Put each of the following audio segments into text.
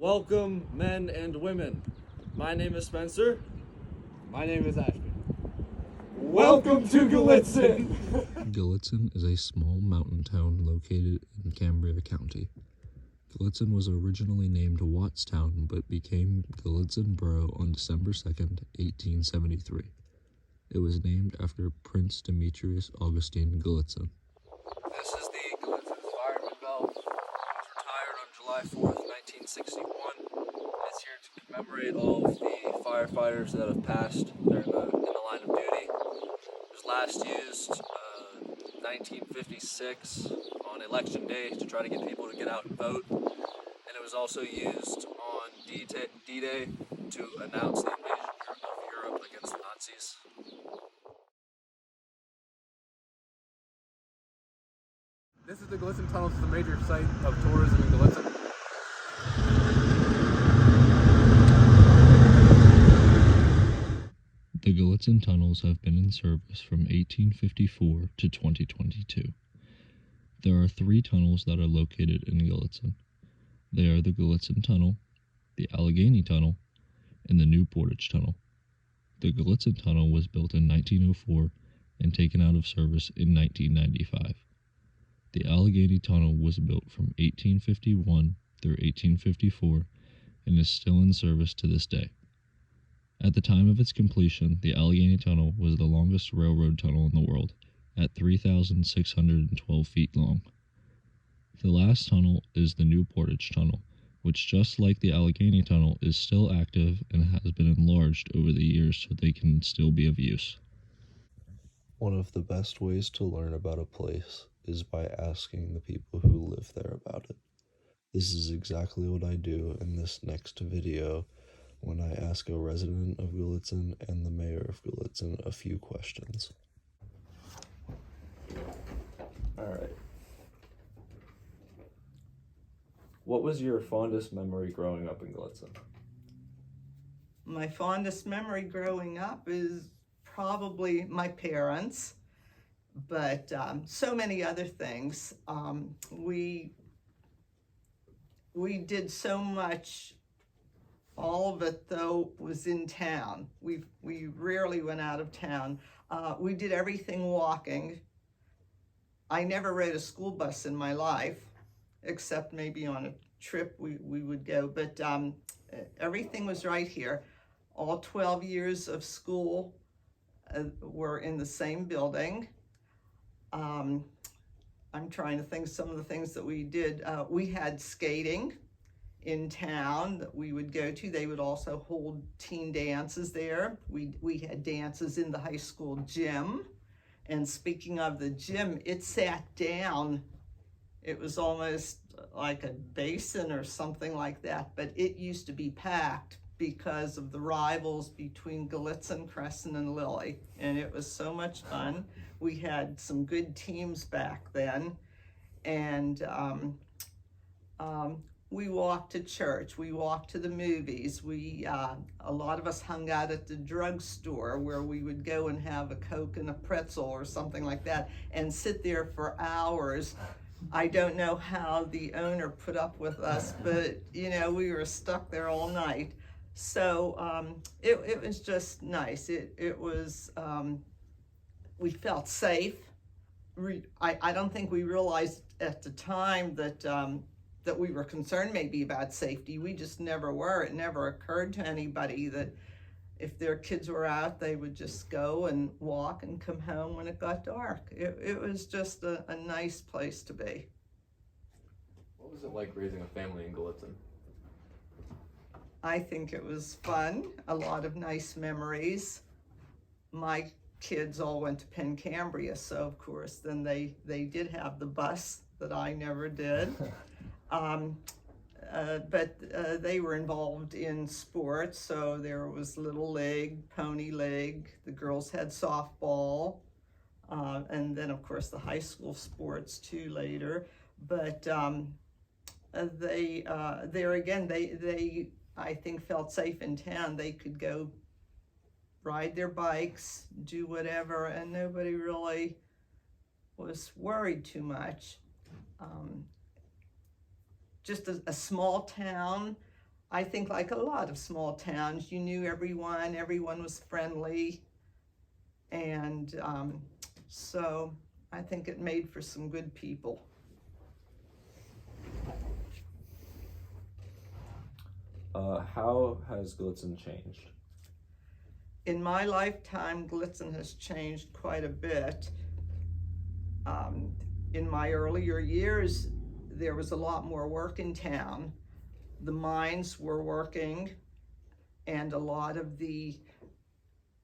Welcome, men and women. My name is Spencer. My name is Ashton. Welcome to Gallitzin! Gallitzin is a small mountain town located in Cambria County. Gallitzin was originally named Wattstown but became Gallitzin Borough on December 2nd, 1873. It was named after Prince Demetrius Augustine Gallitzin. This is the Gallitzin fireman bell. It was retired on July 4th, 1961. It's here to commemorate all of the firefighters that have passed during in the line of duty. It was last used 1956 on election day to try to get people to get out and vote. And it was also used on D-Day to announce the invasion of Europe against the Nazis. This is the Gallitzin Tunnel. It's a major site of tourism in Gallitzin. The Gallitzin tunnels have been in service from 1854 to 2022. There are 3 tunnels that are located in Gallitzin. They are the Gallitzin Tunnel, the Allegheny Tunnel, and the New Portage Tunnel. The Gallitzin Tunnel was built in 1904 and taken out of service in 1995. The Allegheny Tunnel was built from 1851 through 1854 and is still in service to this day. At the time of its completion, the Allegheny Tunnel was the longest railroad tunnel in the world, at 3,612 feet long. The last tunnel is the New Portage Tunnel, which, just like the Allegheny Tunnel, is still active and has been enlarged over the years so they can still be of use. One of the best ways to learn about a place is by asking the people who live there about it. This is exactly what I do in this next video when I ask a resident of Gallitzin and the mayor of Gallitzin a few questions. Alright. What was your fondest memory growing up in Gallitzin? My fondest memory growing up is probably my parents, but so many other things. We did so much. All of it, though, was in town. We rarely went out of town. We did everything walking. I never rode a school bus in my life, except maybe on a trip we would go, but everything was right here. All 12 years of school were in the same building. I'm trying to think some of the things that we did. We had skating in town that we would go to. They would also hold teen dances there. We had dances in the high school gym. And speaking of the gym, it sat down. It was almost like a basin or something like that, but it used to be packed because of the rivals between Gallitzin, Crescent, and Lilly. And it was so much fun. We had some good teams back then. And we walked to church, we walked to the movies, a lot of us hung out at the drugstore where we would go and have a Coke and a pretzel or something like that and sit there for hours. I don't know how the owner put up with us, but we were stuck there all night. So it was just nice. It was, we felt safe. I don't think we realized at the time that we were concerned maybe about safety. We just never were. It never occurred to anybody that if their kids were out, they would just go and walk and come home when it got dark. It was just a nice place to be. What was it like raising a family in Gallitzin? I think it was fun, a lot of nice memories. My kids all went to Penn Cambria, so of course then they did have the bus that I never did. But they were involved in sports, so there was Little League, Pony League, the girls had softball, and then of course the high school sports too later. But they I think felt safe in town. They could go ride their bikes, do whatever, and nobody really was worried too much. Just a small town. I think like a lot of small towns, you knew everyone, everyone was friendly, and so I think it made for some good people. How has Gallitzin changed? In my lifetime, Gallitzin has changed quite a bit. In my earlier years, there was a lot more work in town. The mines were working, and a lot of the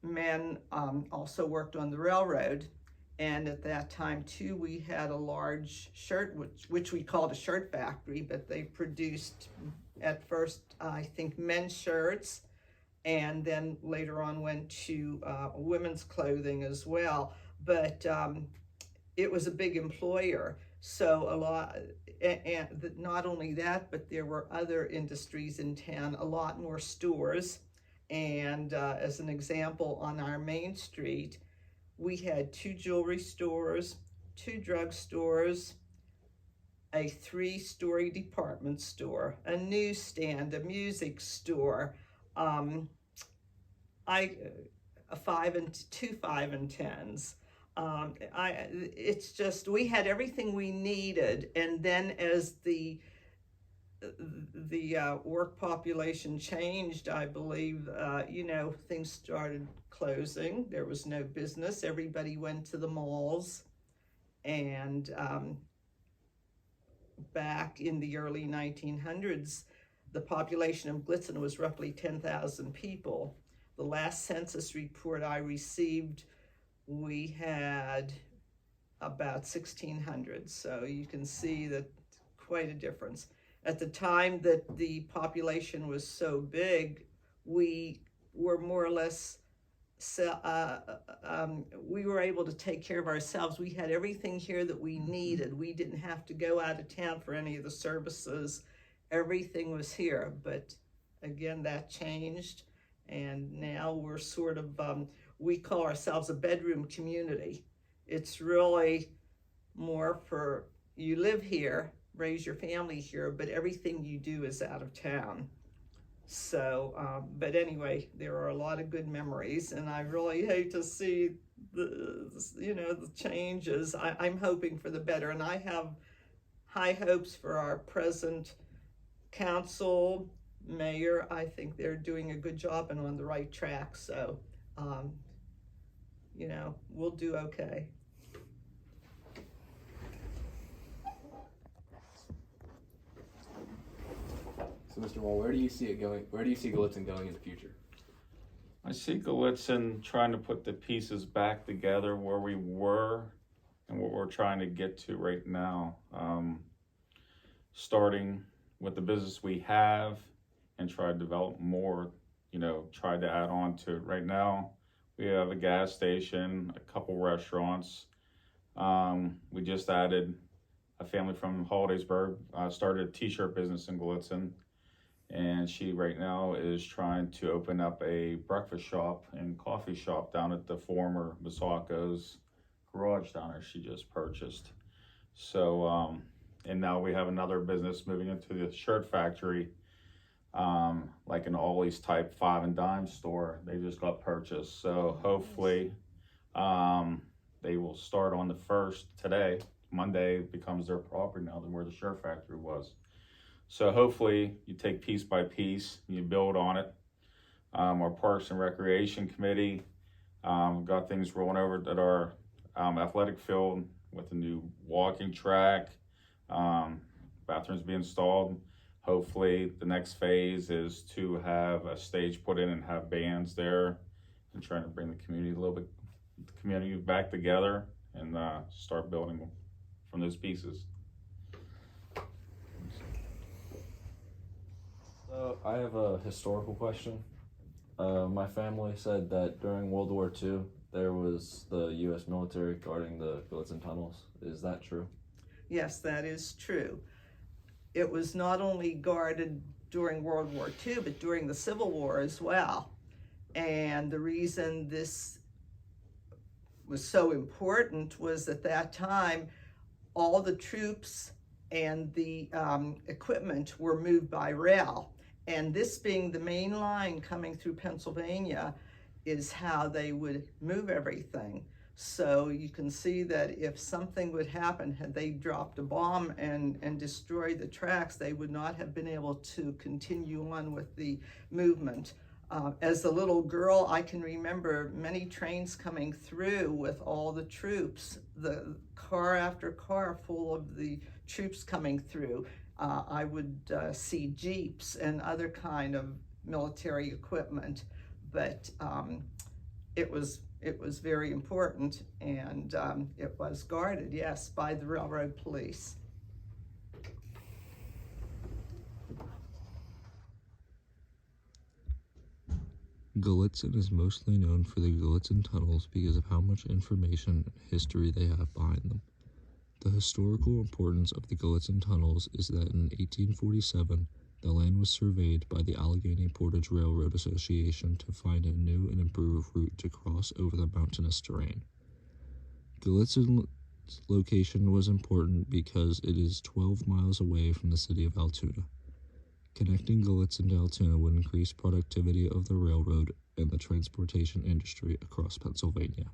men also worked on the railroad. And at that time too, we had a large shirt, which we called a shirt factory, but they produced at first, I think, men's shirts, and then later on went to women's clothing as well. But it was a big employer, so a lot, and not only that, but there were other industries in town, a lot more stores. And as an example, on our main street, we had 2 jewelry stores, 2 drug stores, a 3-story department store, a newsstand, a music store, 2 5 and 10s. It's just, we had everything we needed. And then as the work population changed, I believe, things started closing. There was no business. Everybody went to the malls. And back in the early 1900s, the population of Gallitzin was roughly 10,000 people. The last census report I received, we had about 1,600. So you can see that quite a difference. At the time that the population was so big, we were more or less, we were able to take care of ourselves. We had everything here that we needed. We didn't have to go out of town for any of the services. Everything was here. But again, that changed. And now we're sort of, we call ourselves a bedroom community. It's really more for, you live here, raise your family here, but everything you do is out of town. So, but anyway, there are a lot of good memories, and I really hate to see the changes. I'm hoping for the better, and I have high hopes for our present council, mayor. I think they're doing a good job and on the right track. So, we'll do okay. So, Mr. Wall, where do you see it going? Where do you see Gallitzin going in the future? I see Gallitzin trying to put the pieces back together where we were and what we're trying to get to right now. Starting with the business we have and try to develop more, try to add on to it. Right now, we have a gas station, a couple restaurants. We just added a family from Hollidaysburg, started a t-shirt business in Gallitzin. And she right now is trying to open up a breakfast shop and coffee shop down at the former Masako's garage down there she just purchased. So, and now we have another business moving into the shirt factory, like an Ollie's type 5 and dime store. They just got purchased. So hopefully they will start on the 1st today. Monday becomes their property now than where the shirt factory was. So hopefully you take piece by piece, you build on it. Our Parks and Recreation Committee got things rolling over at our athletic field with a new walking track, bathrooms be installed. Hopefully the next phase is to have a stage put in and have bands there and trying to bring the community back together and start building from those pieces. I have a historical question. My family said that during World War II, there was the U.S. military guarding the Gallitzin tunnels. Is that true? Yes, that is true. It was not only guarded during World War II, but during the Civil War as well. And the reason this was so important was at that time, all the troops and the equipment were moved by rail. And this being the main line coming through Pennsylvania is how they would move everything. So you can see that if something would happen, had they dropped a bomb and destroyed the tracks, they would not have been able to continue on with the movement. As a little girl, I can remember many trains coming through with all the troops, the car after car full of the troops coming through. I would see jeeps and other kind of military equipment, but it was very important, and it was guarded, yes, by the railroad police. Gallitzin is mostly known for the Gallitzin tunnels because of how much information and history they have behind them. The historical importance of the Gallitzin tunnels is that in 1847, the land was surveyed by the Allegheny Portage Railroad Association to find a new and improved route to cross over the mountainous terrain. Gallitzin's location was important because it is 12 miles away from the city of Altoona. Connecting Gallitzin to Altoona would increase productivity of the railroad and the transportation industry across Pennsylvania.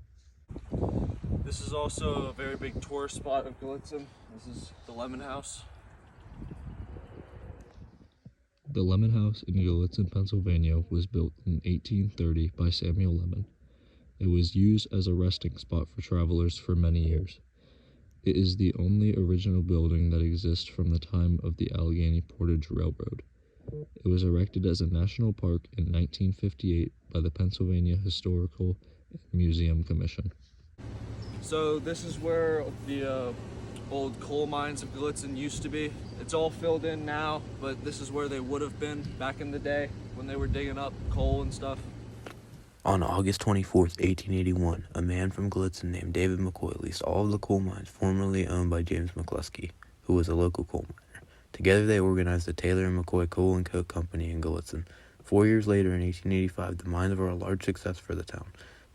This is also a very big tourist spot of Gallitzin. This is the Lemon House. The Lemon House in Gallitzin, Pennsylvania was built in 1830 by Samuel Lemon. It was used as a resting spot for travelers for many years. It is the only original building that exists from the time of the Allegheny Portage Railroad. It was erected as a national park in 1958 by the Pennsylvania Historical and Museum Commission. So this is where the old coal mines of Gallitzin used to be. It's all filled in now, but this is where they would have been back in the day when they were digging up coal and stuff. On August 24, 1881, a man from Gallitzin named David McCoy leased all of the coal mines formerly owned by James McCluskey, who was a local coal miner. Together they organized the Taylor and McCoy Coal and Coke Company in Gallitzin. 4 years later, in 1885, the mines were a large success for the town.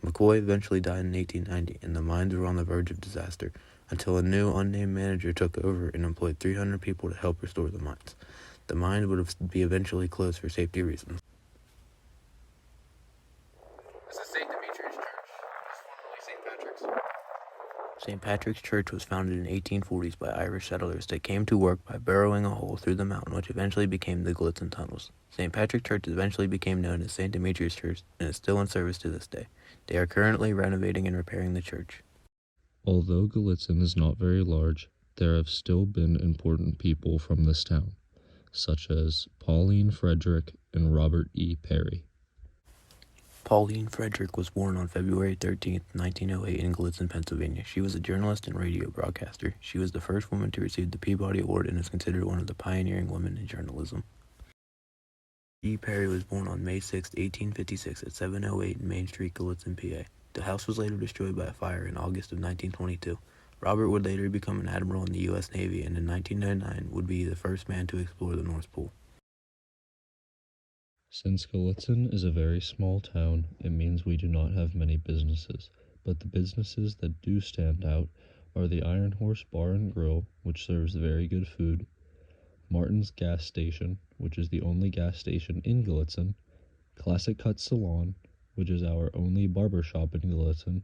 McCoy eventually died in 1890, and the mines were on the verge of disaster, until a new unnamed manager took over and employed 300 people to help restore the mines. The mines would be eventually closed for safety reasons. This is St. Demetrius Church. It's formerly St. Patrick's. St. Patrick's Church was founded in the 1840s by Irish settlers that came to work by burrowing a hole through the mountain, which eventually became the Gallitzin tunnels. St. Patrick's Church eventually became known as St. Demetrius Church and is still in service to this day. They are currently renovating and repairing the church. Although Gallitzin is not very large, there have still been important people from this town, such as Pauline Frederick and Robert E. Perry. Pauline Frederick was born on February 13, 1908 in Gallitzin, Pennsylvania. She was a journalist and radio broadcaster. She was the first woman to receive the Peabody Award and is considered one of the pioneering women in journalism. E. Perry was born on May 6, 1856 at 708 Main Street, Gallitzin, PA. The house was later destroyed by a fire in August of 1922. Robert would later become an admiral in the U.S. Navy and in 1999 would be the first man to explore the North Pole. Since Gallitzin is a very small town, it means we do not have many businesses, but the businesses that do stand out are the Iron Horse Bar and Grill, which serves very good food, Martin's Gas Station, which is the only gas station in Gallitzin, Classic Cut Salon, which is our only barber shop in Gallitzin,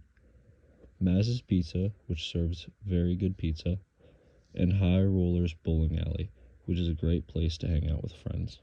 Maz's Pizza, which serves very good pizza, and High Rollers Bowling Alley, which is a great place to hang out with friends.